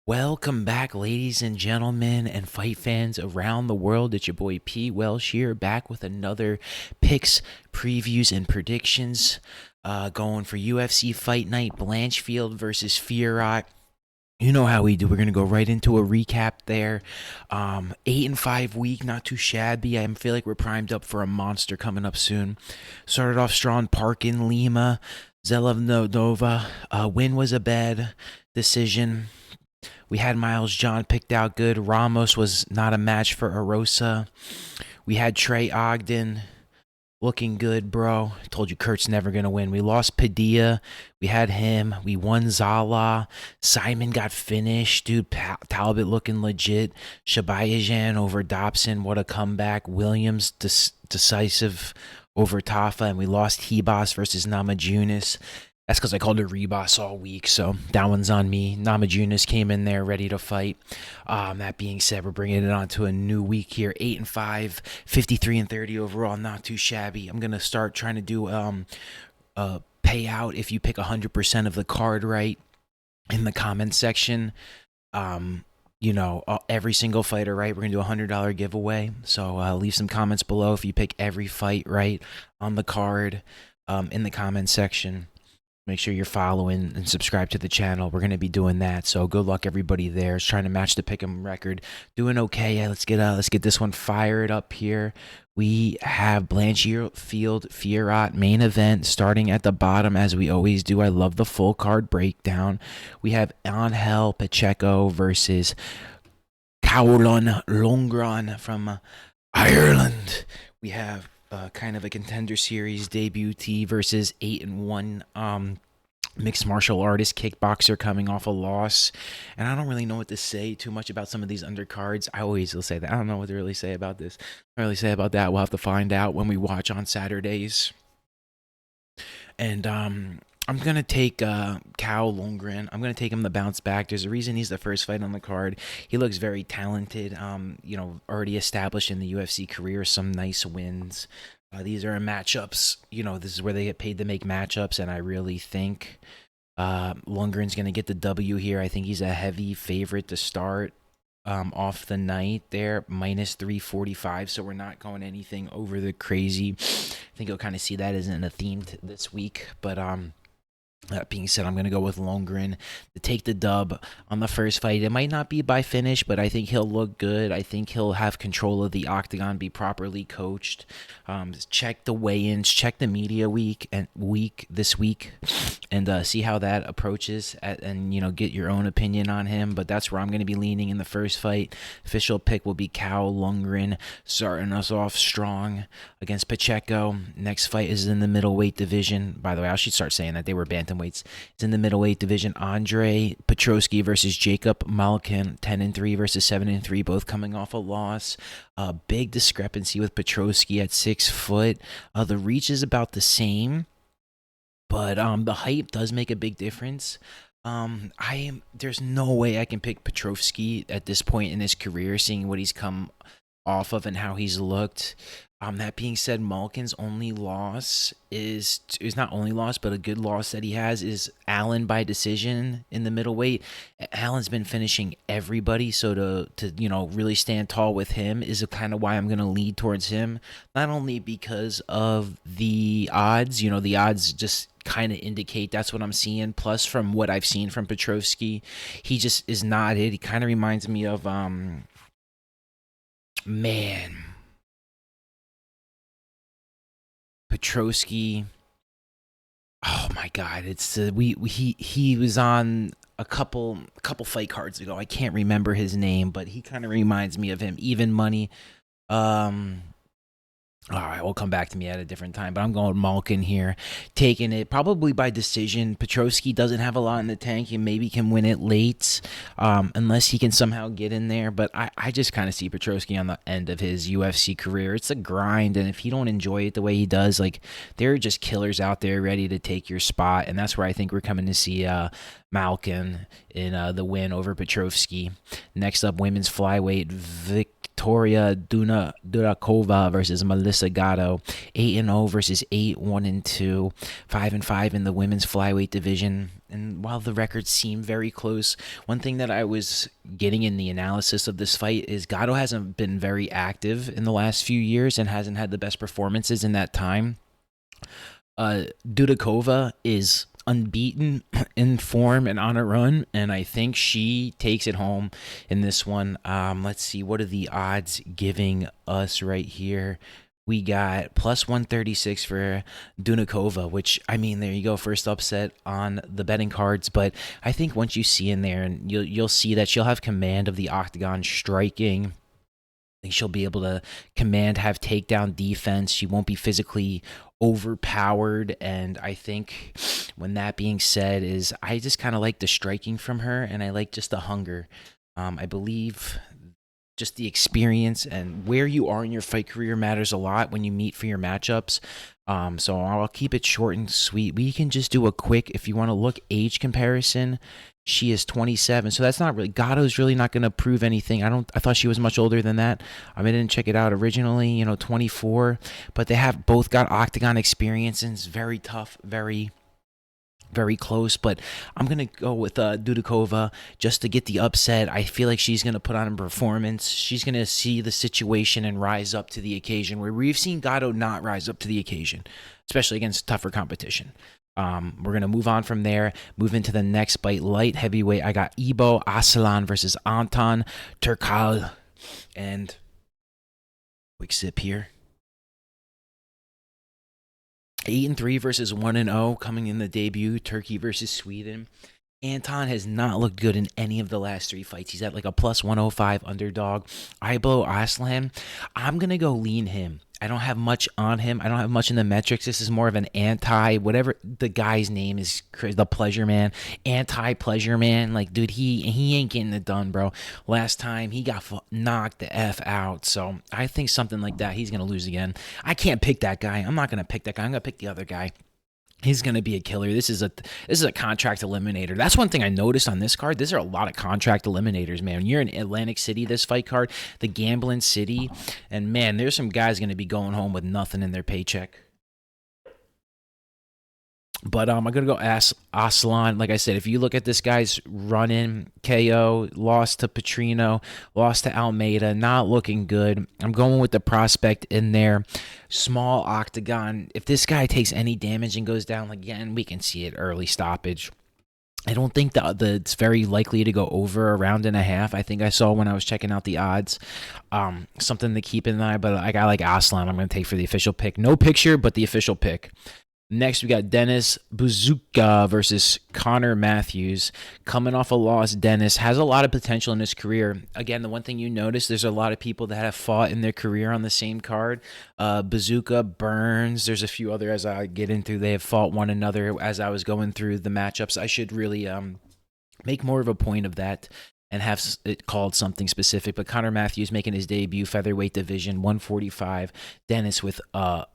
Welcome back, ladies and gentlemen, and fight fans around the world. It's your boy P. Welsh here, back with another picks, previews, and predictions. Going for UFC Fight Night, Blanchfield versus Fiorot. You know how we do. We're gonna go right into a recap there. 8-5 week, not too shabby. I feel like we're primed up for a monster coming up soon. Started off strong. Park in Lima, Zelenova. Win was a bad decision. We had Miles John picked out good. Ramos was not a match for Arosa. We had Trey Ogden looking good, bro. Told you Kurt's never going to win. We lost Padilla. We had him. We won Zala. Simon got finished. Dude, Talbot looking legit. Shabayajan over Dobson. What a comeback. Williams decisive over Tafa. And we lost Hebas versus Namajunas. That's because I called it Rebus all week, so that one's on me. Namajunas came in there ready to fight. That being said, we're bringing it on to a new week here. 8-5, 53-30 overall, not too shabby. I'm gonna start trying to do payout if you pick 100% of the card right in the comment section. Every single fighter right. We're gonna do a $100 giveaway. So leave some comments below if you pick every fight right on the card in the comment section. Make sure you're following and subscribe to the channel. We're going to be doing that. So good luck everybody there. It's trying to match the pick'em record. Doing okay. Let's get this one fired up here. We have Blanchfield Fiorot main event starting at the bottom as we always do. I love the full card breakdown. We have Angel Pacheco versus Caolan Longron from Ireland. We have kind of a contender series debutee versus 8-1 mixed martial artist kickboxer coming off a loss. And I don't really know what to say too much about some of these undercards. I always will say that. I don't know what to really say about this. I really say about that. We'll have to find out when we watch on Saturdays. And I'm going to take Cal Lundgren. I'm going to take him the bounce back. There's a reason he's the first fight on the card. He looks very talented, already established in the UFC career, some nice wins. These are matchups. This is where they get paid to make matchups, and I really think Lundgren's going to get the W here. I think he's a heavy favorite to start off the night there, minus 345, so we're not going anything over the crazy. I think you'll kind of see that isn't a theme this week, but that being said, I'm going to go with Lundgren to take the dub on the first fight. It might not be by finish, but I think he'll look good. I think he'll have control of the octagon, be properly coached. Check the weigh-ins, check the media this week, and see how that approaches, and get your own opinion on him. But that's where I'm going to be leaning in the first fight. Official pick will be Cal Lundgren, starting us off strong against Pacheco. Next fight is in the middleweight division. By the way, I should start saying that they were bantamweights. It's in the middleweight division. Andre Petroski versus Jacob Malkin, 10-3 versus 7-3, both coming off a loss. Big discrepancy with Petroski at 6 foot. The reach is about the same, but the height does make a big difference. There's no way I can pick Petroski at this point in his career, seeing what he's come off of and how he's looked. That being said, Malkin's only loss is not only loss, but a good loss that he has is Allen by decision in the middleweight. Allen's been finishing everybody, so to really stand tall with him is kind of why I'm going to lead towards him. Not only because of the odds, the odds just kind of indicate that's what I'm seeing. Plus, from what I've seen from Petrovsky, he just is not it. He kind of reminds me of Petroski. Oh my God! It's he was on a couple fight cards ago. I can't remember his name, but he kind of reminds me of him. Even money. All right, we'll come back to me at a different time, but I'm going Malkin here, taking it probably by decision. Petroski doesn't have a lot in the tank. He maybe can win it late, unless he can somehow get in there. But I just kind of see Petroski on the end of his UFC career. It's a grind, and if he don't enjoy it the way he does, there are just killers out there ready to take your spot, and that's where I think we're coming to see Malkin in the win over Petrovsky. Next up, women's flyweight Victoria Dudakova versus Melissa Gatto. 8-0 versus 8-1-2. 5-5 in the women's flyweight division. And while the records seem very close, one thing that I was getting in the analysis of this fight is Gatto hasn't been very active in the last few years and hasn't had the best performances in that time. Dudakova is unbeaten in form and on a run, and I think she takes it home in this one. Let's see, what are the odds giving us right here? We got plus 136 for Dudakova, which, I mean, there you go, first upset on the betting cards. But I think once you see in there, and you'll see that she'll have command of the octagon, striking. I think she'll be able to have takedown defense. She won't be physically overpowered. And I think when that being said is I just kind of like the striking from her, and I like just the hunger. I believe just the experience and where you are in your fight career matters a lot when you meet for your matchups. So I'll keep it short and sweet. We can just do a quick, if you want to look, age comparison. She is 27, so that's not really, Gatto's really not going to prove anything. I thought she was much older than that. I didn't check it out originally, 24, but they have both got octagon experience, and it's very tough, very close. But I'm going to go with Dudakova just to get the upset. I feel like she's going to put on a performance. She's going to see the situation and rise up to the occasion, where we've seen Gatto not rise up to the occasion, especially against tougher competition. We're going to move on from there, move into the next fight, light heavyweight. I got Ibo Aslan versus Anton Turkal. And quick sip here. 8-3 versus 1-0 coming in the debut. Turkey versus Sweden. Anton has not looked good in any of the last 3 fights. He's at like a plus 105 underdog. Ibo Aslan, I'm going to go lean him. I don't have much on him. I don't have much in the metrics. This is more of an whatever the guy's name is, the pleasure man, anti-pleasure man. Like, dude, he ain't getting it done, bro. Last time, he got knocked the F out. So I think something like that, he's going to lose again. I can't pick that guy. I'm not going to pick that guy. I'm going to pick the other guy. He's going to be a killer. This is a contract eliminator. That's one thing I noticed on this card. There are a lot of contract eliminators, man. When you're in Atlantic City, this fight card, the gambling city, and man, there's some guys going to be going home with nothing in their paycheck. But I'm going to go Aslan. Like I said, if you look at this guy's run-in, KO, lost to Petrino, lost to Almeida, not looking good. I'm going with the prospect in there. Small octagon. If this guy takes any damage and goes down again, we can see it early stoppage. I don't think that it's very likely to go over a round and a half. I think I saw when I was checking out the odds. Something to keep in eye, but I got like Aslan. I'm going to take for the official pick. No picture, but the official pick. Next, we got Dennis Buzuka versus Connor Matthews. Coming off a loss, Dennis has a lot of potential in his career. Again, the one thing you notice, there's a lot of people that have fought in their career on the same card. Buzuka, Burns, there's a few other as I get into. They have fought one another as I was going through the matchups. I should really make more of a point of that and have it called something specific. But Connor Matthews making his debut, featherweight division, 145. Dennis with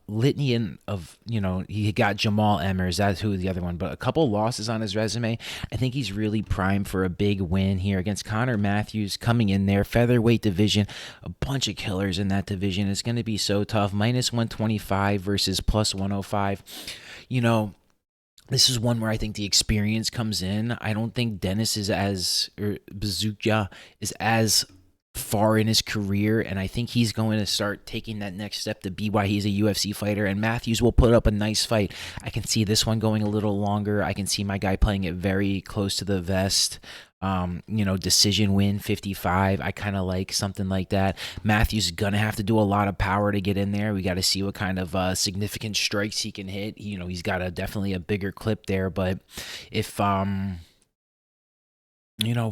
litany of, he got Jamal Emmers. That's who the other one. But a couple losses on his resume. I think he's really primed for a big win here against Connor Matthews coming in there. Featherweight division, a bunch of killers in that division. It's going to be so tough. Minus 125 versus plus 105. This is one where I think the experience comes in. I don't think Dennis Buzuka is as far in his career, and I think he's going to start taking that next step to be why he's a UFC fighter, and Matthews will put up a nice fight. I can see this one going a little longer. I can see my guy playing it very close to the vest. Decision win, 55. I kind of like something like that. Matthews is going to have to do a lot of power to get in there. We got to see what kind of significant strikes he can hit. He's got definitely a bigger clip there, but if we'll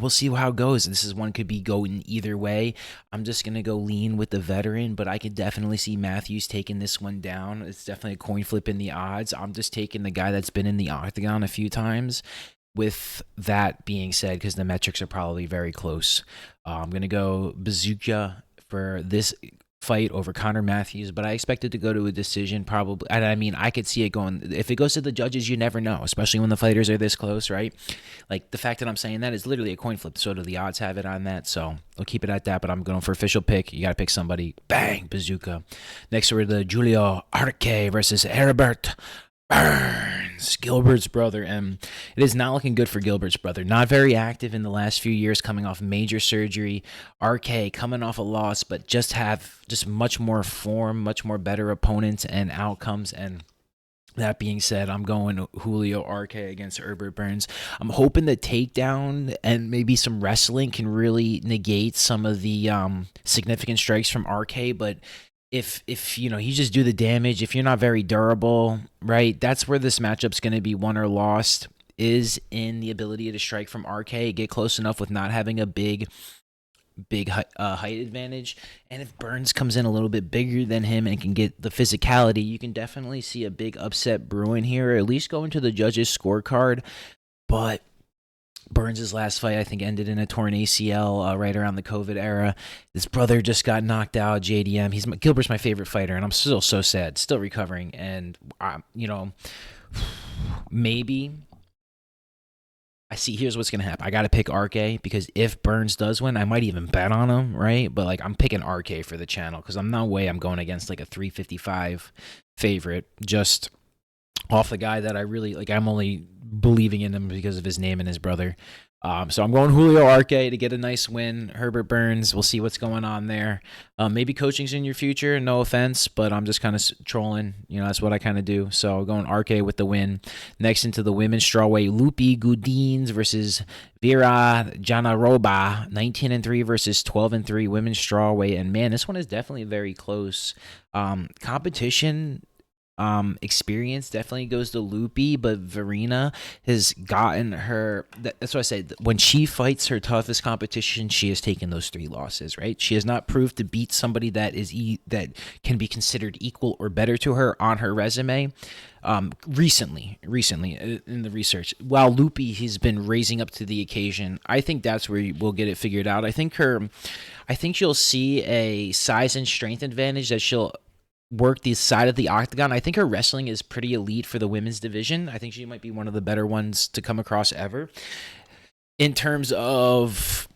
see how it goes. This is one could be going either way. I'm just going to go lean with the veteran, but I could definitely see Matthews taking this one down. It's definitely a coin flip in the odds. I'm just taking the guy that's been in the octagon a few times. With that being said, because the metrics are probably very close, I'm going to go Buzuka for this fight over Connor Matthews, but I expect it to go to a decision probably. And I mean, I could see it going. If it goes to the judges, you never know, especially when the fighters are this close, right? Like the fact that I'm saying that is literally a coin flip. So do the odds have it on that. So I'll keep it at that. But I'm going for official pick. You got to pick somebody. Bang, bazooka. Next, we're the Julio Arce versus Herbert Burns, Gilbert's brother, and it is not looking good for Gilbert's brother. Not very active in the last few years, coming off major surgery. RK coming off a loss, but just much more form, much more better opponents and outcomes. And that being said, I'm going Julio RK against Herbert Burns. I'm hoping the takedown and maybe some wrestling can really negate some of the significant strikes from RK, but if you just do the damage, if you're not very durable, right, that's where this matchup's going to be won or lost, is in the ability to strike from RK, get close enough with not having a big height advantage. And if Burns comes in a little bit bigger than him and can get the physicality, you can definitely see a big upset brewing here, or at least go into the judges' scorecard. But Burns' last fight, I think, ended in a torn ACL right around the COVID era. His brother just got knocked out, JDM. Gilbert's my favorite fighter, and I'm still so sad, still recovering. And, maybe here's what's going to happen. I got to pick RK because if Burns does win, I might even bet on him, right? But, I'm picking RK for the channel because I'm no way I'm going against, a 355 favorite just off the guy that I really I'm only believing in him because of his name and his brother. So I'm going Julio Arce to get a nice win. Herbert Burns, we'll see what's going on there. Maybe coaching's in your future, no offense, but I'm just kind of trolling. That's what I kind of do. So going Arce with the win. Next into the women's strawweight, Lupi Gudins versus Vera Janaroba, 19-3 versus 12-3 women's strawweight. And man, this one is definitely very close. Competition experience definitely goes to Loopy, but Verena has gotten her. That's what I say. When she fights her toughest competition, she has taken those 3 losses. Right? She has not proved to beat somebody that that can be considered equal or better to her on her resume. Recently in the research, while Loopy has been raising up to the occasion, I think that's where we'll get it figured out. I think you'll see a size and strength advantage that she'll work the side of the octagon. I think her wrestling is pretty elite for the women's division. I think she might be one of the better ones to come across ever in terms of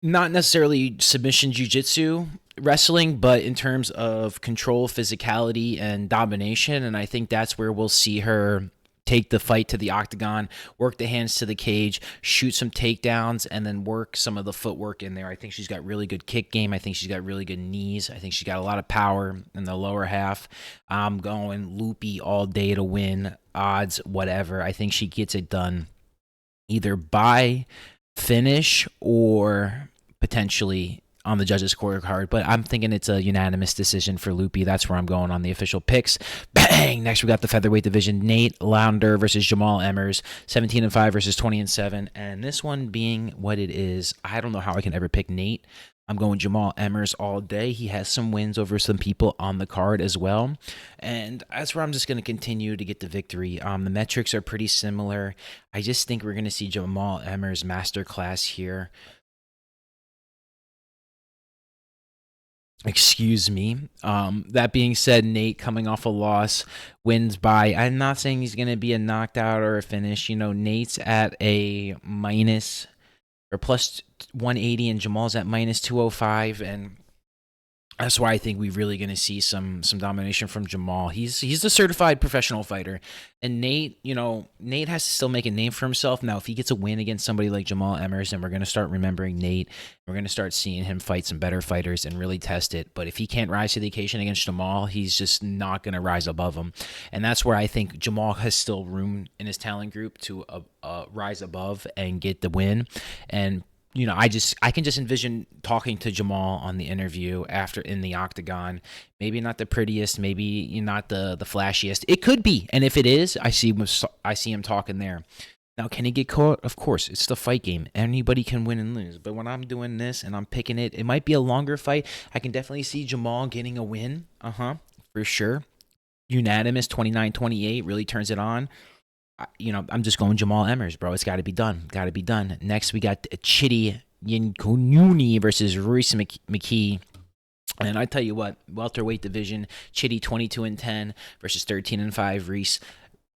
not necessarily submission jiu-jitsu wrestling, but in terms of control, physicality, and domination. And I think that's where we'll see her take the fight to the octagon, work the hands to the cage, shoot some takedowns, and then work some of the footwork in there. I think she's got really good kick game. I think she's got really good knees. I think she's got a lot of power in the lower half. I'm going Loopy all day to win, odds, whatever. I think she gets it done either by finish or potentially on the judges' scorecard, but I'm thinking it's a unanimous decision for Loopy. That's where I'm going on the official picks. Bang! Next, we got the featherweight division. Nate Launder versus Jamal Emmers, 17-5 versus 20-7. And this one being what it is, I don't know how I can ever pick Nate. I'm going Jamal Emmers all day. He has some wins over some people on the card as well. And that's where I'm just going to continue to get the victory. The metrics are pretty similar. I just think we're going to see Jamal Emmers masterclass here. Excuse me. That being said, Nate coming off a loss wins by, I'm not saying he's going to be a knocked out or a finish. Nate's at a minus or plus 180 and Jamal's at minus 205. And that's why I think we're really going to see some domination from Jamal. He's a certified professional fighter. And Nate, Nate has to still make a name for himself. Now, if he gets a win against somebody like Jamal Emmers, then we're going to start remembering Nate. We're going to start seeing him fight some better fighters and really test it. But if he can't rise to the occasion against Jamal, he's just not going to rise above him. And that's where I think Jamal has still room in his talent group to rise above and get the win. And I can just envision talking to Jamal on the interview after in the octagon. Maybe not the prettiest, maybe not the flashiest. It could be, and if it is, I see him talking there. Now, can he get caught? Of course, it's the fight game. Anybody can win and lose. But when I'm doing this and I'm picking it, it might be a longer fight. I can definitely see Jamal getting a win. For sure. Unanimous, 29-28, really turns it on. I'm just going Jamal Emmers, bro. It's got to be done. Got to be done. Next, we got Chidi Yinkununi versus Royce McKee. And I tell you what, welterweight division, Chitty 22-10 versus 13-5 Reese.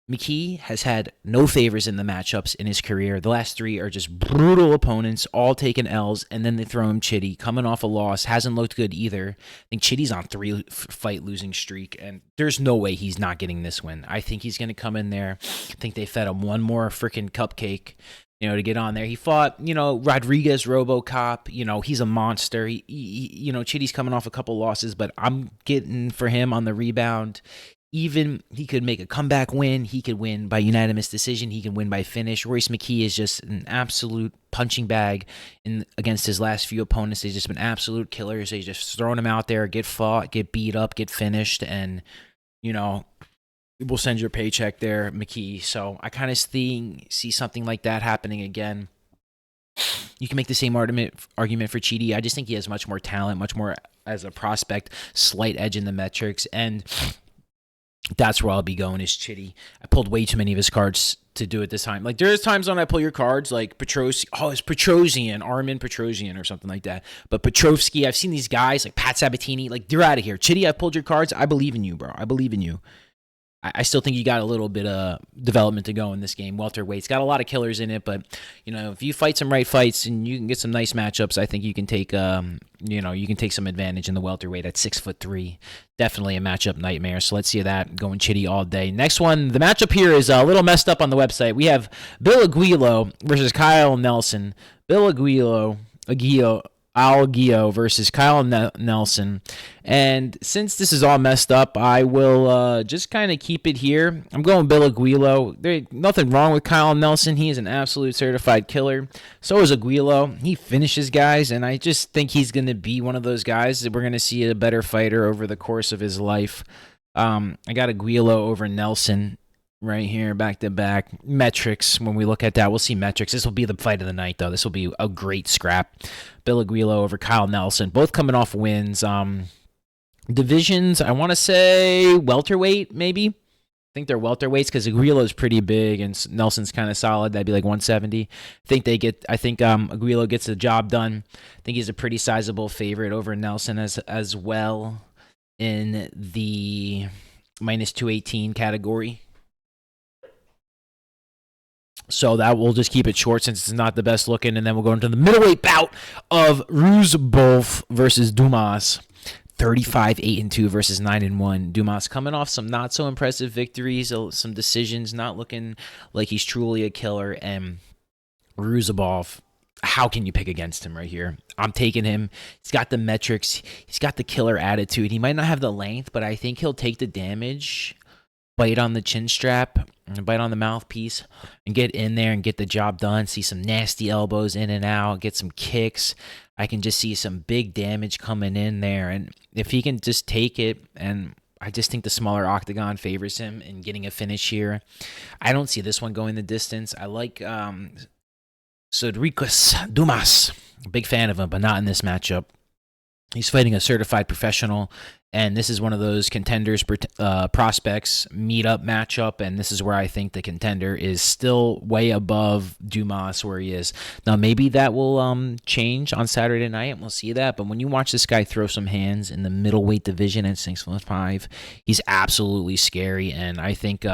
McKee has had no favors in the matchups in his career. The last 3 are just brutal opponents, all taking L's, and then they throw him Chitty, coming off a loss. Hasn't looked good either. I think Chitty's on 3-fight losing streak, and there's no way he's not getting this win. I think he's going to come in there. I think they fed him one more freaking cupcake, to get on there. He fought, Rodriguez, RoboCop. He's a monster. Chitty's coming off a couple losses, but I'm getting for him on the rebound. Even he could make a comeback win. He could win by unanimous decision. He can win by finish. Royce McKee is just an absolute punching bag against his last few opponents. They've just been absolute killers. They just throwing him out there, get fought, get beat up, get finished, and, we'll send your paycheck there, McKee. So I kind of see something like that happening again. You can make the same argument for Chitty. I just think he has much more talent, much more as a prospect, slight edge in the metrics, and that's where I'll be going is Chitty. I pulled way too many of his cards to do it this time. Like, there's times when I pull your cards, like it's Petrosian, Armin Petrosian or something like that. But Petrovsky, I've seen these guys, like Pat Sabatini, like, they're out of here. Chitty, I pulled your cards. I believe in you, bro. I believe in you. I still think you got a little bit of development to go in this game. Welterweight's got a lot of killers in it, but if you fight some right fights and you can get some nice matchups, I think you can take you can take some advantage in the welterweight at 6'3". Definitely a matchup nightmare. So let's see that going Chitty all day. Next one, the matchup here is a little messed up on the website. We have Bill Aguilo versus Kyle Nelson. Bill Aguilo versus Kyle Nelson. And since this is all messed up, I will just kind of keep it here. I'm going Bill Aguilo. There's nothing wrong with Kyle Nelson. He is an absolute certified killer. So is Aguilo. He finishes guys, and I just think he's going to be one of those guys that we're going to see a better fighter over the course of his life. I got Aguilo over Nelson right here, back-to-back. Metrics, when we look at that, we'll see metrics. This will be the fight of the night, though. This will be a great scrap. Bill Aguilo over Kyle Nelson, both coming off wins. Divisions, I want to say welterweight, maybe. I think they're welterweights because Aguilo's pretty big and Nelson's kind of solid. That'd be like 170. I think Aguilo gets the job done. I think he's a pretty sizable favorite over Nelson as well in the minus 218 category. So that we'll just keep it short since it's not the best looking, and then we'll go into the middleweight bout of Ruzbov versus Dumas. 35-8-2 versus 9-1. Dumas coming off some not so impressive victories, some decisions, not looking like he's truly a killer. And Ruzbov, how can you pick against him right here? I'm taking him. He's got the metrics. He's got the killer attitude. He might not have the length, but I think he'll take the damage, bite on the chin strap, and bite on the mouthpiece, and get in there and get the job done. See some nasty elbows in and out, get some kicks. I can just see some big damage coming in there. And if he can just take it, and I just think the smaller octagon favors him in getting a finish here. I don't see this one going the distance. I like Sudrikus Dumas. Big fan of him, but not in this matchup. He's fighting a certified professional, and this is one of those contenders prospects meet-up matchup, and this is where I think the contender is still way above Dumas where he is. Now, maybe that will change on Saturday night, and we'll see that, but when you watch this guy throw some hands in the middleweight division at 6'5", he's absolutely scary, and I think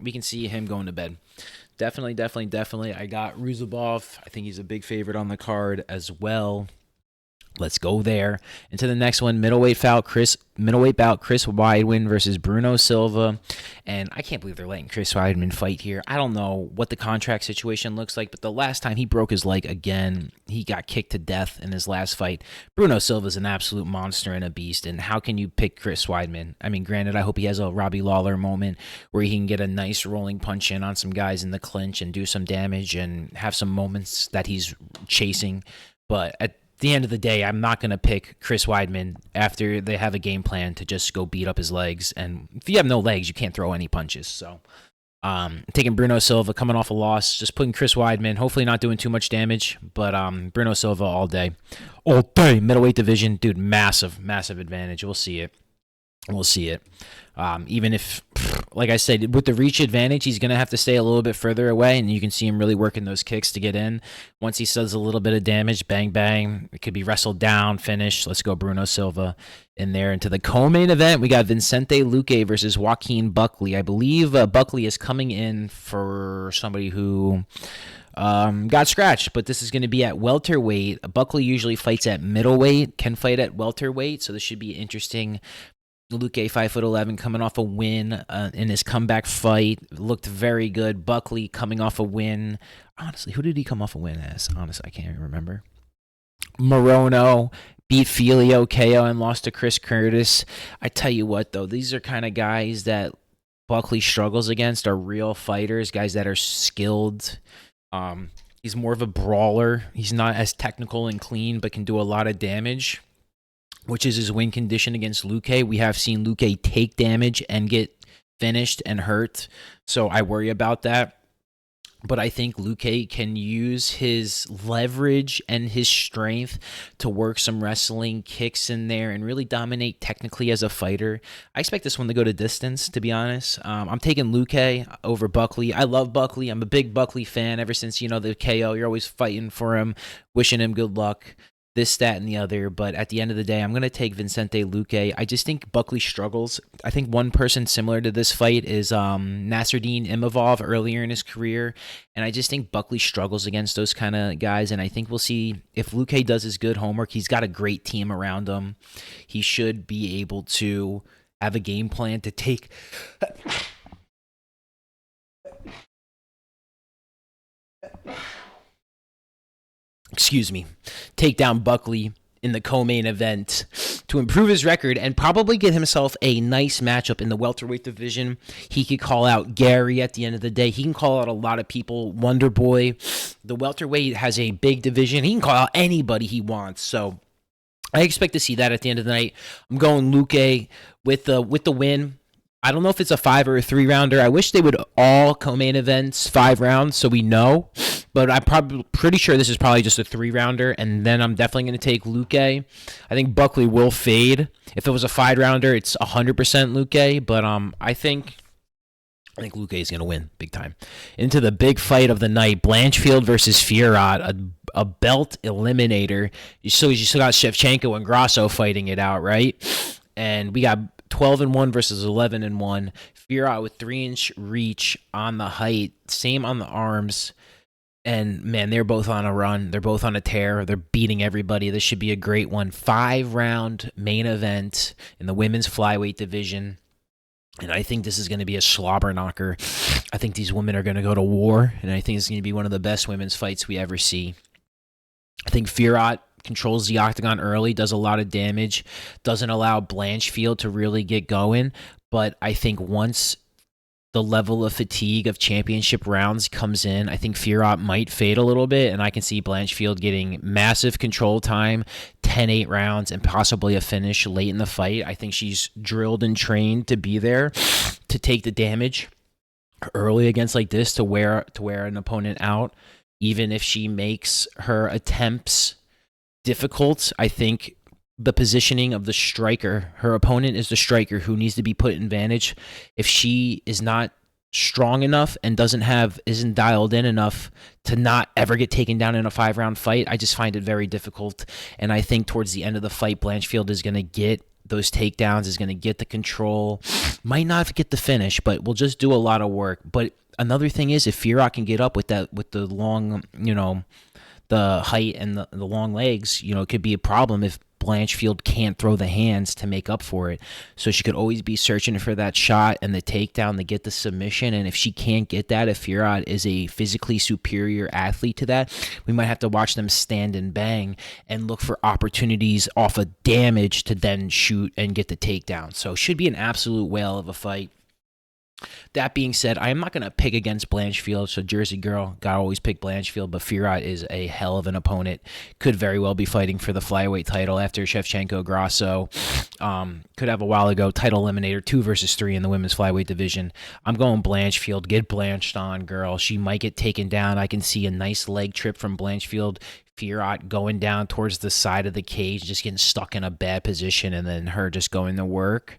we can see him going to bed. Definitely. I got Ruzbov. I think he's a big favorite on the card as well. Let's go there. Into the next one, middleweight bout, Chris Weidman versus Bruno Silva. And I can't believe they're letting Chris Weidman fight here. I don't know what the contract situation looks like, but the last time he broke his leg again, he got kicked to death in his last fight. Bruno Silva's an absolute monster and a beast, and how can you pick Chris Weidman? I mean, granted, I hope he has a Robbie Lawler moment where he can get a nice rolling punch in on some guys in the clinch and do some damage and have some moments that he's chasing. But at the end of the day, I'm not going to pick Chris Weidman after they have a game plan to just go beat up his legs. And if you have no legs, you can't throw any punches. So taking Bruno Silva coming off a loss, just putting Chris Weidman, hopefully not doing too much damage, but Bruno Silva all day. Middleweight division, dude, massive advantage. We'll see it. Even if like I said, with the reach advantage, he's going to have to stay a little bit further away, and you can see him really working those kicks to get in. Once he does a little bit of damage, bang, bang, it could be wrestled down, finish. Let's go Bruno Silva in there. Into the co-main event, we got Vicente Luque versus Joaquin Buckley. I believe Buckley is coming in for somebody who got scratched, but this is going to be at welterweight. Buckley usually fights at middleweight, can fight at welterweight, so this should be interesting. Luque, 5'11", coming off a win in his comeback fight. Looked very good. Buckley coming off a win. Honestly, who did he come off a win as? Honestly, I can't even remember. Morono beat Filio KO and lost to Chris Curtis. I tell you what, though, these are kind of guys that Buckley struggles against, are real fighters, guys that are skilled. He's more of a brawler. He's not as technical and clean, but can do a lot of damage, which is his win condition against Luque. We have seen Luque take damage and get finished and hurt, so I worry about that. But I think Luque can use his leverage and his strength to work some wrestling kicks in there and really dominate technically as a fighter. I expect this one to go to distance, to be honest. I'm taking Luque over Buckley. I love Buckley. I'm a big Buckley fan ever since, the KO. You're always fighting for him, wishing him good luck. This, that, and the other, but at the end of the day, I'm going to take Vicente Luque. I just think Buckley struggles. I think one person similar to this fight is Nasruddin Imavov earlier in his career, and I just think Buckley struggles against those kind of guys, and I think we'll see if Luque does his good homework. He's got a great team around him. He should be able to have a game plan to take... take down Buckley in the co-main event to improve his record and probably get himself a nice matchup in the welterweight division. He could call out Gary at the end of the day. He can call out a lot of people. Wonder Boy. The welterweight has a big division. He can call out anybody he wants. So I expect to see that at the end of the night. I'm going Luque with the win. I don't know if it's a 5 or a 3 rounder. I wish they would all co-main events 5 rounds so we know. But I'm probably pretty sure this is probably just a 3 rounder, and then I'm definitely going to take Luque. I think Buckley will fade. If it was a 5 rounder, it's 100% Luque. But I think Luque is going to win big time. Into the big fight of the night, Blanchfield versus Fiorot, a belt eliminator. You still got Shevchenko and Grasso fighting it out, right? And we got 12-1 versus 11-1. Fiorot with 3-inch reach on the height, same on the arms. And, man, they're both on a run. They're both on a tear. They're beating everybody. This should be a great one. 5-round main event in the women's flyweight division. And I think this is going to be a slobber knocker. I think these women are going to go to war. And I think it's going to be one of the best women's fights we ever see. I think Fiorot controls the octagon early, does a lot of damage, doesn't allow Blanchfield to really get going. But I think once the level of fatigue of championship rounds comes in, I think Fiorot might fade a little bit, and I can see Blanchfield getting massive control time, 10-8 rounds, and possibly a finish late in the fight. I think she's drilled and trained to be there, to take the damage early against like this, to wear an opponent out, even if she makes her attempts difficult. I think the positioning of the striker, her opponent is the striker who needs to be put in advantage. If she is not strong enough and isn't dialed in enough to not ever get taken down in a 5-round fight, I just find it very difficult. And I think towards the end of the fight, Blanchfield is going to get those takedowns, is going to get the control, might not get the finish, but will just do a lot of work. But another thing is, if Fiorot can get up with the long, the height and the long legs, it could be a problem if Blanchfield can't throw the hands to make up for it. So she could always be searching for that shot and the takedown to get the submission. And if she can't get that, if Fiorot is a physically superior athlete to that, we might have to watch them stand and bang and look for opportunities off of damage to then shoot and get the takedown. So should be an absolute whale of a fight. That being said, I am not going to pick against Blanchfield, so Jersey girl, gotta always pick Blanchfield, but Fiorot is a hell of an opponent. Could very well be fighting for the flyweight title after Shevchenko Grasso. Could have a while ago, title eliminator, 2 versus 3 in the women's flyweight division. I'm going Blanchfield. Get blanched on, girl. She might get taken down. I can see a nice leg trip from Blanchfield. Fiorot going down towards the side of the cage, just getting stuck in a bad position, and then her just going to work.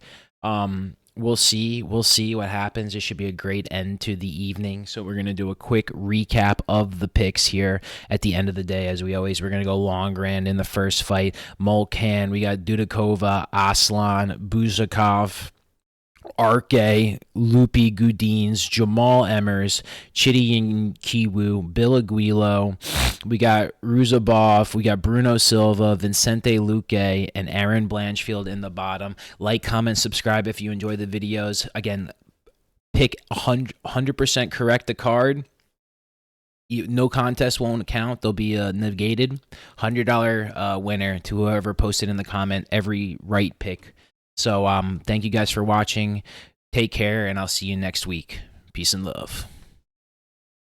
We'll see. We'll see what happens. It should be a great end to the evening. So we're going to do a quick recap of the picks here at the end of the day. As we always, we're going to go Longran in the first fight. Molkan, we got Dudakova, Aslan, Buzakov, Arke, Lupi Gudines, Jamal Emmers, Chidi Kiwu, Bill Aguilo. We got Ruzabov, we got Bruno Silva, Vincente Luque, and Aaron Blanchfield in the bottom. Like, comment, subscribe if you enjoy the videos. Again, pick 100% correct the card. No contest won't count. They'll be negated. $100 winner to whoever posted in the comment every right pick. So thank you guys for watching. Take care, and I'll see you next week. Peace and love.